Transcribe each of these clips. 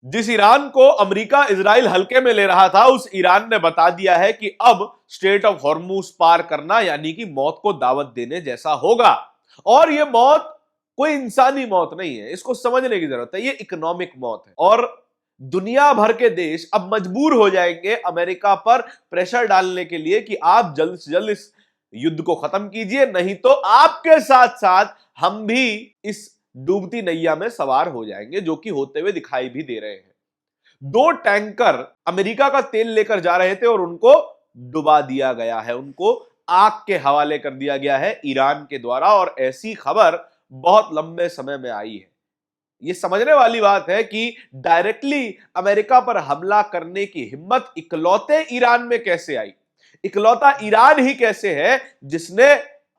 जिस ईरान को America Israel हल्के में ले रहा था, उस ईरान ने बता दिया है कि अब स्ट्रेट ऑफ हॉर्मुज पार करना यानी कि मौत को दावत देने जैसा होगा। और यह मौत कोई इंसानी मौत नहीं है, इसको समझने की जरूरत है, यह इकोनॉमिक मौत है। और दुनिया भर के देश अब मजबूर हो जाएंगे अमेरिका पर प्रेशर डालने के लिए कि आप जल्द से जल्द इस युद्ध को खत्म कीजिए, नहीं तो आपके साथ साथ हम भी इस डूबती नैया में सवार हो जाएंगे, जो कि होते हुए दिखाई भी दे रहे हैं। 2 टैंकर अमेरिका का तेल लेकर जा रहे थे और उनको डुबा दिया गया है, उनको आग के हवाले कर दिया गया है ईरान के द्वारा। और ऐसी खबर बहुत लंबे समय में आई है। यह समझने वाली बात है कि डायरेक्टली अमेरिका पर हमला करने की हिम्मत इकलौते ईरान में कैसे आई। इकलौता ईरान ही कैसे है जिसने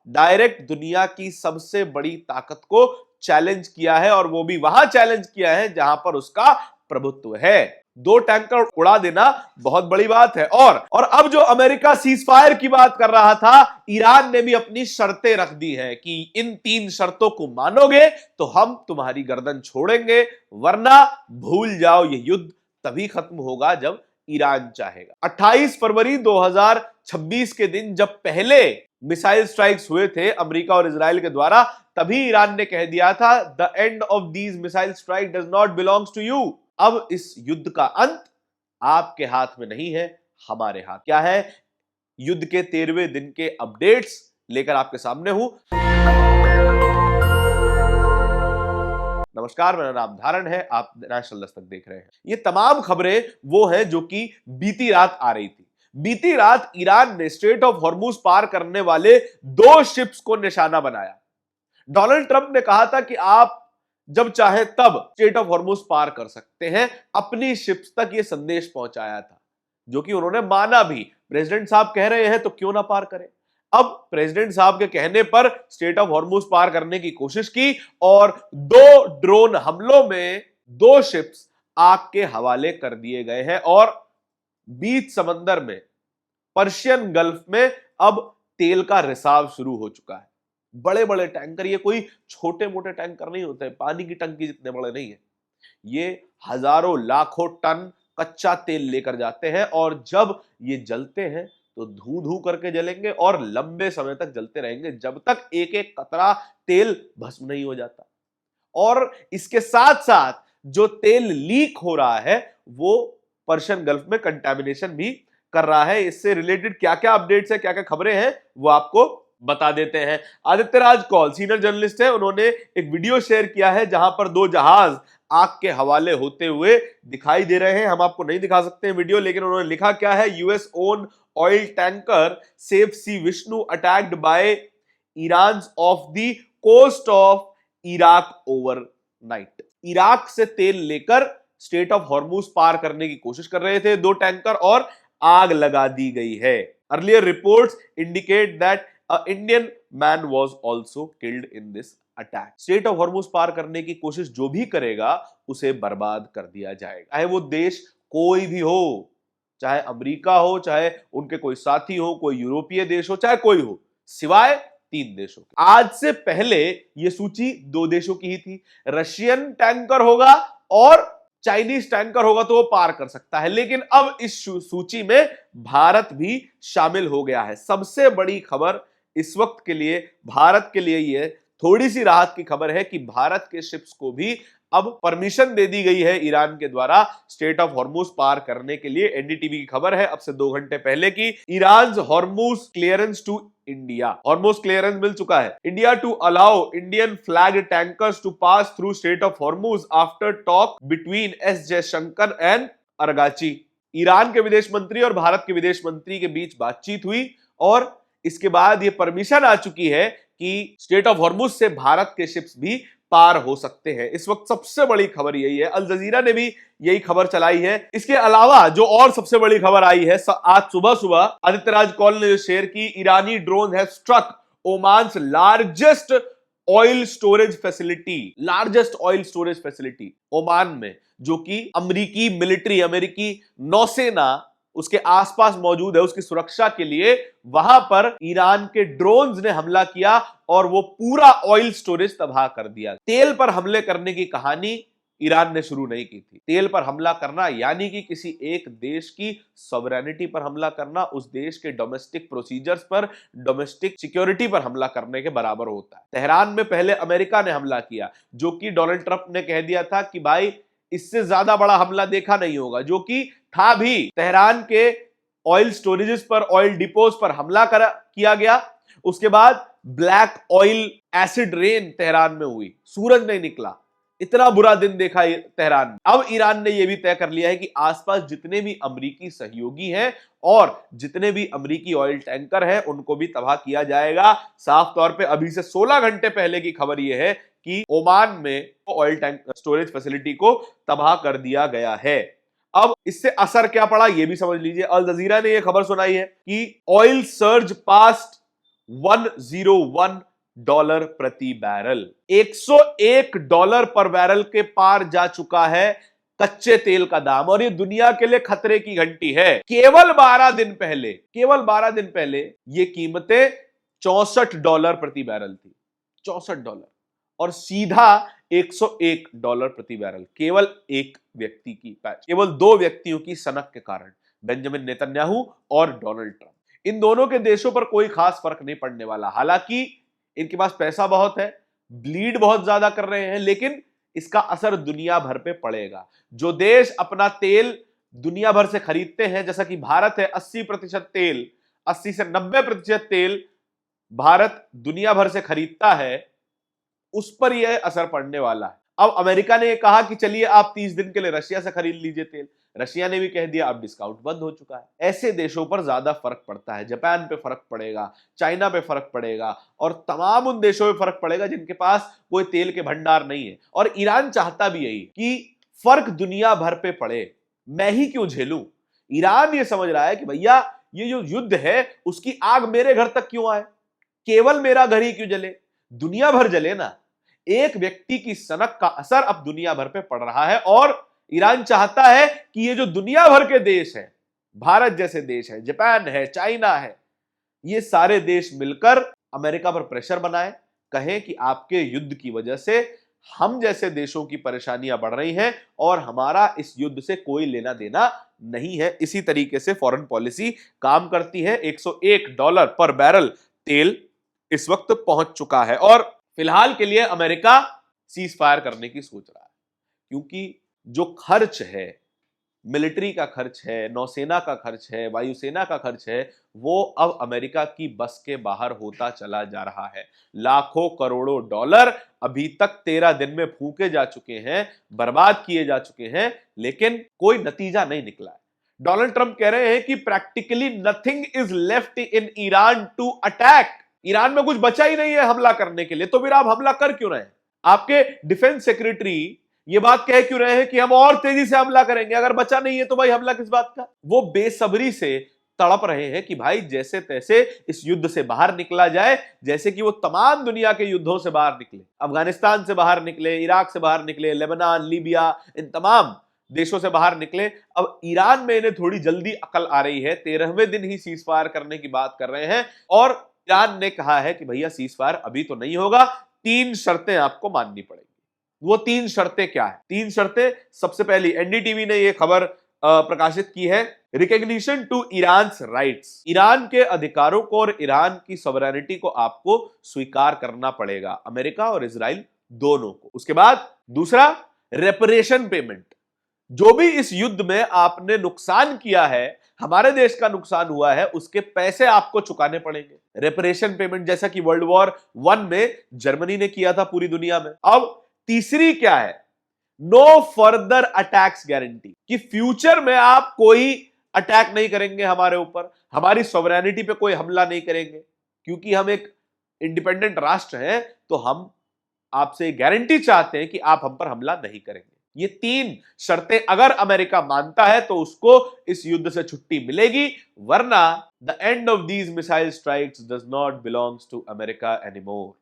डायरेक्ट दुनिया की सबसे बड़ी ताकत को चैलेंज किया है, और वो भी वहां चैलेंज किया है जहां पर उसका प्रभुत्व है। 2 टैंकर उड़ा देना बहुत बड़ी बात है। और अब जो अमेरिका सीज फायर की बात कर रहा था, ईरान ने भी अपनी शर्तें रख दी हैं कि इन 3 शर्तों को मानोगे तो हम तुम्हारी गर्दन छोड़ेंगे, वरना भूल जाओ, ये युद्ध तभी खत्म होगा जब ईरान चाहेगा। 28 फरवरी 2026 के दिन जब पहले मिसाइल स्ट्राइक्स हुए थे अमेरिका और इजराइल के द्वारा, तभी ईरान ने कह दिया था, the end of these missile strike does not belongs to you. अब इस युद्ध का अंत आपके हाथ में नहीं है, हमारे हाथ। क्या है? युद्ध के 13वें दिन के अपडेट्स लेकर आपके सामने हूं। नमस्कार, मेरा नाम धारण है, आप नेशनल दस्तक देख रहे हैं। ये तमाम खबरें वो हैं जो कि बीती रात आ रही थी। बीती रात ईरान ने स्ट्रेट ऑफ हॉर्मुज पार करने वाले 2 शिप्स को निशाना बनाया। डोनाल्ड ट्रंप ने कहा था कि आप जब चाहे तब स्ट्रेट ऑफ हॉर्मुज पार कर सकते हैं, अपनी शिप्स तक यह संदेश पहुंचाया था, जो कि उन्होंने माना भी। प्रेसिडेंट साहब कह रहे हैं तो क्यों ना पार करें। अब प्रेसिडेंट साहब के कहने पर स्ट्रेट ऑफ हॉर्मुज पार करने की कोशिश की, और 2 ड्रोन हमलों में 2 शिप्स आग के हवाले कर दिए गए हैं। और बीच समंदर में, पर्शियन गल्फ में अब तेल का रिसाव शुरू हो चुका है। बड़े बड़े टैंकर, ये कोई छोटे मोटे टैंकर नहीं होते, पानी की टंकी जितने बड़े नहीं है, ये हजारों लाखों टन कच्चा तेल लेकर जाते हैं। और जब ये जलते हैं तो धू धू करके जलेंगे और लंबे समय तक जलते रहेंगे, जब तक एक एक कतरा तेल भस्म नहीं हो जाता। और इसके साथ साथ जो तेल लीक हो रहा है वो पर्शियन गल्फ में कंटैमिनेशन भी कर रहा है। इससे रिलेटेड क्या क्या अपडेट्स है, क्या क्या खबरें हैं, वो आपको बता देते हैं। आदित्य राज कौल सीनियर जर्नलिस्ट है, उन्होंने एक वीडियो शेयर किया है जहां पर 2 जहाज आग के हवाले होते हुए दिखाई दे रहे हैं। हम आपको नहीं दिखा सकते हैं वीडियो, लेकिन उन्होंने लिखा क्या है, US own oil tanker safe sea Vishnu attacked by Iran off the coast of Iraq overnight. Iraq से तेल लेकर स्ट्रेट ऑफ हॉर्मुज पार करने की कोशिश कर रहे थे 2 टैंकर, और आग लगा दी गई है। Earlier reports indicate that Indian man was also killed in this attack. Strait of Hormuz पार करने की कोशिश जो भी करेगा उसे बर्बाद कर दिया जाएगा, चाहे वो देश कोई भी हो, चाहे अमेरिका हो, चाहे उनके कोई साथी हो, कोई यूरोपीय देश हो, चाहे कोई हो, सिवाय 3 देशों के। आज से पहले यह सूची 2 देशों की ही थी। रशियन टैंकर होगा और चाइनीज टैंकर होगा तो वो पार कर सकता है, लेकिन अब इस सूची में भारत भी शामिल हो गया है। सबसे बड़ी खबर इस वक्त के लिए भारत के लिए ये थोड़ी सी राहत की खबर है कि भारत के शिप्स को भी अब परमिशन दे दी गई है ईरान के द्वारा स्ट्रेट ऑफ हॉर्मुज पार करने के लिए। एनडीटीवी की खबर है अब से 2 घंटे पहले की, Iran Hormuz clearance to India. Hormuz clearance मिल चुका है। India to allow Indian flag tankers to pass through strait of Hormuz after talk between S Jaishankar and Araghchi. Iran के विदेश मंत्री और भारत के विदेश मंत्री के बीच बातचीत हुई और इसके बाद यह परमिशन आ चुकी है कि स्ट्रेट ऑफ हॉर्मुज से भारत के शिप्स भी पार हो सकते हैं। इस वक्त सबसे बड़ी खबर यही है। अल जजीरा ने भी यही खबर चलाई है। इसके अलावा जो और सबसे बड़ी खबर आई है, आज सुबह सुबह आदित्य राज कौल ने जो शेयर की, ईरानी ड्रोन है struck Oman's largest oil storage facility. Largest oil storage facility Oman में, जो कि अमेरिकी मिलिट्री, अमेरिकी नौसेना उसके आसपास मौजूद है, उसकी सुरक्षा के लिए वहां पर ईरान के ड्रोन्स ने हमला किया और वो पूरा ऑयल स्टोरेज तबाह कर दिया। तेल पर हमले करने की कहानी ईरान ने शुरू नहीं की थी। तेल पर हमला करना यानी कि किसी एक देश की सॉवरेनिटी पर हमला करना, उस देश के डोमेस्टिक प्रोसीजर्स पर, डोमेस्टिक सिक्योरिटी पर हमला करने के बराबर होता है। तेहरान में पहले अमेरिका ने हमला किया, जो कि डोनाल्ड ट्रंप ने कह दिया था कि भाई इससे ज्यादा बड़ा हमला देखा नहीं होगा, जो कि था भी। तेहरान के ऑयल स्टोरेजेस पर, ऑयल डिपोज पर हमला किया गया। उसके बाद black oil acid rain Tehran में हुई, सूरज नहीं निकला, इतना बुरा दिन देखा तेहरान में। अब ईरान ने यह भी तय कर लिया है कि आसपास जितने भी अमेरिकी सहयोगी हैं और जितने भी अमेरिकी ऑयल टैंकर हैं उनको भी तबाह किया जाएगा। साफ तौर पे अभी से 16 घंटे पहले की खबर यह है कि ओमान में ऑयल टैंक स्टोरेज फैसिलिटी को तबाह कर दिया गया है। अब इससे असर क्या पड़ा यह भी समझ लीजिए। अल जजीरा ने यह खबर सुनाई है कि ऑयल सर्ज पास्ट $101 प्रति बैरल, $101 पर बैरल के पार जा चुका है कच्चे तेल का दाम, और ये दुनिया के लिए खतरे की घंटी है। केवल 12 दिन पहले ये कीमतें $64 प्रति बैरल थी, $64, और सीधा $101 प्रति बैरल, केवल एक व्यक्ति की पैच, केवल 2 व्यक्तियों की सनक के कारण, बेंजामिन नेतन्याहू और डोनाल्ड ट्रंप। इन दोनों के देशों पर कोई खास फर्क नहीं पड़ने वाला। हालांकि इनके पास पैसा बहुत है, ब्लीड बहुत ज्यादा कर रहे हैं, लेकिन इसका असर दुनिया भर पे पड़ेगा। जो देश अपना तेल दुनिया भर से खरीदते हैं, जैसा कि भारत है, 80% तेल, 80 से 90% तेल भारत दुनिया भर से खरीदता है, उस पर यह असर पड़ने वाला है। अब अमेरिका ने कहा कि चलिए आप 30 दिन के लिए रशिया से खरीद लीजिए तेल, रशिया ने भी कह दिया अब डिस्काउंट बंद हो चुका है। ऐसे देशों पर ज्यादा फर्क पड़ता है, जापान पे फर्क पड़ेगा, चाइना पे फर्क पड़ेगा, और तमाम उन देशों पे फर्क पड़ेगा जिनके पास कोई तेल के भंडार नहीं है। और ईरान चाहता भी यही कि फर्क दुनिया भर पे पड़े, मैं ही क्यों झेलूं। ईरान ये समझ रहा है कि भैया ये जो युद्ध है उसकी आग मेरे घर तक क्यों आए, केवल मेरा घर ही क्यों जले, दुनिया भर जले ना। एक व्यक्ति की सनक का असर अब दुनिया भर पे पड़ रहा है, और ईरान चाहता है कि ये जो दुनिया भर के देश हैं, भारत जैसे देश है, जापान है, चाइना है, ये सारे देश मिलकर अमेरिका पर प्रेशर बनाएं, कहें कि आपके युद्ध की वजह से हम जैसे देशों की परेशानियां बढ़ रही हैं और हमारा इस युद्ध से कोई लेना देना नहीं है। इसी तरीके से फॉरेन पॉलिसी काम करती है। $101 पर बैरल तेल इस वक्त पहुंच चुका है, और फिलहाल के लिए अमेरिका सीज फायर करने की सोच रहा है, क्योंकि जो खर्च है, मिलिट्री का खर्च है, नौसेना का खर्च है, वायुसेना का खर्च है, वो अब अमेरिका की बस के बाहर होता चला जा रहा है। लाखों करोड़ों डॉलर अभी तक 13 दिन में फूके जा चुके हैं, बर्बाद किए जा चुके हैं, लेकिन कोई नतीजा नहीं निकला है। डोनाल्ड ट्रंप कह रहे हैं कि practically nothing is left in Iran to attack. Iran में कुछ बचा ही नहीं है हमला करने के लिए, तो फिर आप हमला कर क्यों रहे हैं? आपके डिफेंस सेक्रेटरी ये बात कह क्यों रहे हैं कि हम और तेजी से हमला करेंगे? अगर बचा नहीं है तो भाई हमला किस बात का? वो बेसब्री से तड़प रहे हैं कि भाई जैसे तैसे इस युद्ध से बाहर निकला जाए, जैसे कि वो तमाम दुनिया के युद्धों से बाहर निकले, अफगानिस्तान से बाहर निकले, इराक से बाहर निकले, लेबनान, लीबिया, इन तमाम देशों से बाहर निकले। अब ईरान में इन्हें थोड़ी जल्दी अकल आ रही है, 13वें दिन ही सीज फायर करने की बात कर रहे हैं, और ईरान ने कहा है कि भैया सीज फायर अभी तो नहीं होगा, 3 शर्तें आपको माननी पड़ेगी। वो 3 शर्तें क्या है? 3 शर्तें, सबसे पहली, एनडीटीवी ने यह खबर प्रकाशित की है, recognition to Iran's rights, Iran के अधिकारों को और ईरान की सॉवरेनिटी को आपको स्वीकार करना पड़ेगा, अमेरिका और इजराइल दोनों को। उसके बाद दूसरा, रेपरेशन पेमेंट, जो भी इस युद्ध में आपने नुकसान किया है, हमारे देश का नुकसान हुआ है, उसके पैसे आपको चुकाने पड़ेंगे। रेपरेशन पेमेंट जैसा कि वर्ल्ड वॉर 1 में जर्मनी ने किया था पूरी दुनिया में। अब तीसरी क्या है? नो फर्दर अटैक्स गारंटी, कि फ्यूचर में आप कोई अटैक नहीं करेंगे हमारे ऊपर, हमारी सॉवरेनिटी पे कोई हमला नहीं करेंगे, क्योंकि हम एक इंडिपेंडेंट राष्ट्र हैं, तो हम आपसे गारंटी चाहते हैं कि आप हम पर हमला नहीं करेंगे। ये 3 शर्तें अगर अमेरिका मानता है तो उसको इस युद्ध से छुट्टी मिलेगी, वरना the end of these missile strikes does not belongs to America anymore.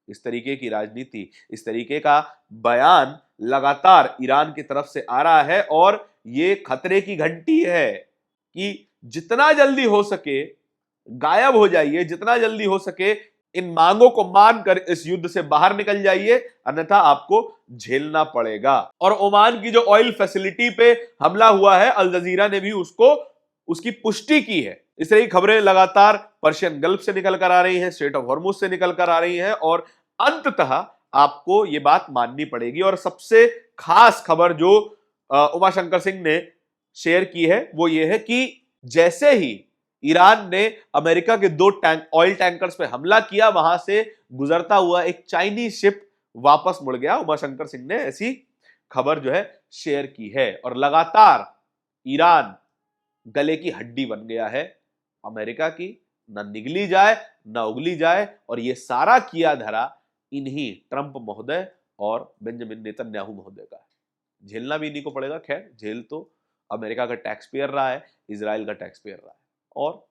इस तरीके की राजनीति, इस तरीके का बयान लगातार ईरान की तरफ से आ रहा है, और ये खतरे की घंटी है कि जितना जल्दी हो सके गायब हो जाइए, जितना जल्दी हो सके इन मांगों को मानकर इस युद्ध से बाहर निकल जाइए, अन्यथा आपको झेलना पड़ेगा। और ओमान की जो ऑयल फैसिलिटी पे हमला हुआ है, अल जजीरा ने भी उसकी पुष्टि की है। इस तरह की खबरें लगातार पर्शियन गल्फ से निकल कर आ रही हैं, स्ट्रेट ऑफ हॉर्मुज से निकल कर आ रही हैं, और अंततः आपको यह बात माननी पड़ेगी। और सबसे खास खबर जो उमाशंकर सिंह ने शेयर की है वो ये है कि जैसे ही ईरान ने अमेरिका के 2 ऑयल टैंकर्स पे हमला किया, वहां से गुजरता हुआ एक चाइनीज शिप वापस मुड़ गया। उमाशंकर सिंह ने ऐसी खबर जो है शेयर की है। और लगातार ईरान गले की हड्डी बन गया है अमेरिका की, न निगली जाए न उगली जाए। और यह सारा किया धरा इन्हीं ट्रंप महोदय और बेंजामिन नेतन्याहू महोदय का है। झेलना भी इन्हीं को पड़ेगा। खैर, झेल तो अमेरिका का टैक्स पेयर रहा है, इजराइल का टैक्स पेयर रहा है, और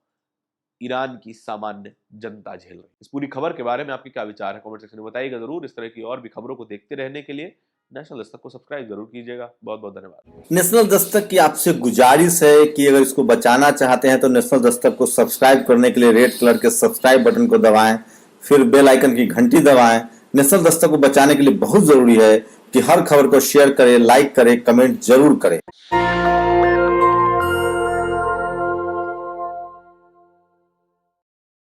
ईरान की सामान्य जनता झेल रही है। इस पूरी खबर के बारे में आपके क्या विचार है, कमेंट सेक्शन में बताइएगा जरूर। इस तरह की और भी खबरों को देखते रहने के लिए नेशनल दस्तक को सब्सक्राइब जरूर कीजिएगा। बहुत बहुत धन्यवाद। नेशनल दस्तक की आपसे गुजारिश है कि अगर इसको बचाना चाहते हैं तो नेशनल दस्तक को सब्सक्राइब करने के लिए रेड कलर के सब्सक्राइब बटन को दबाएं, फिर बेल आइकन की घंटी दबाएं। नेशनल दस्तक को बचाने के लिए बहुत जरूरी है कि हर खबर को शेयर करें, लाइक करें, कमेंट जरूर करें।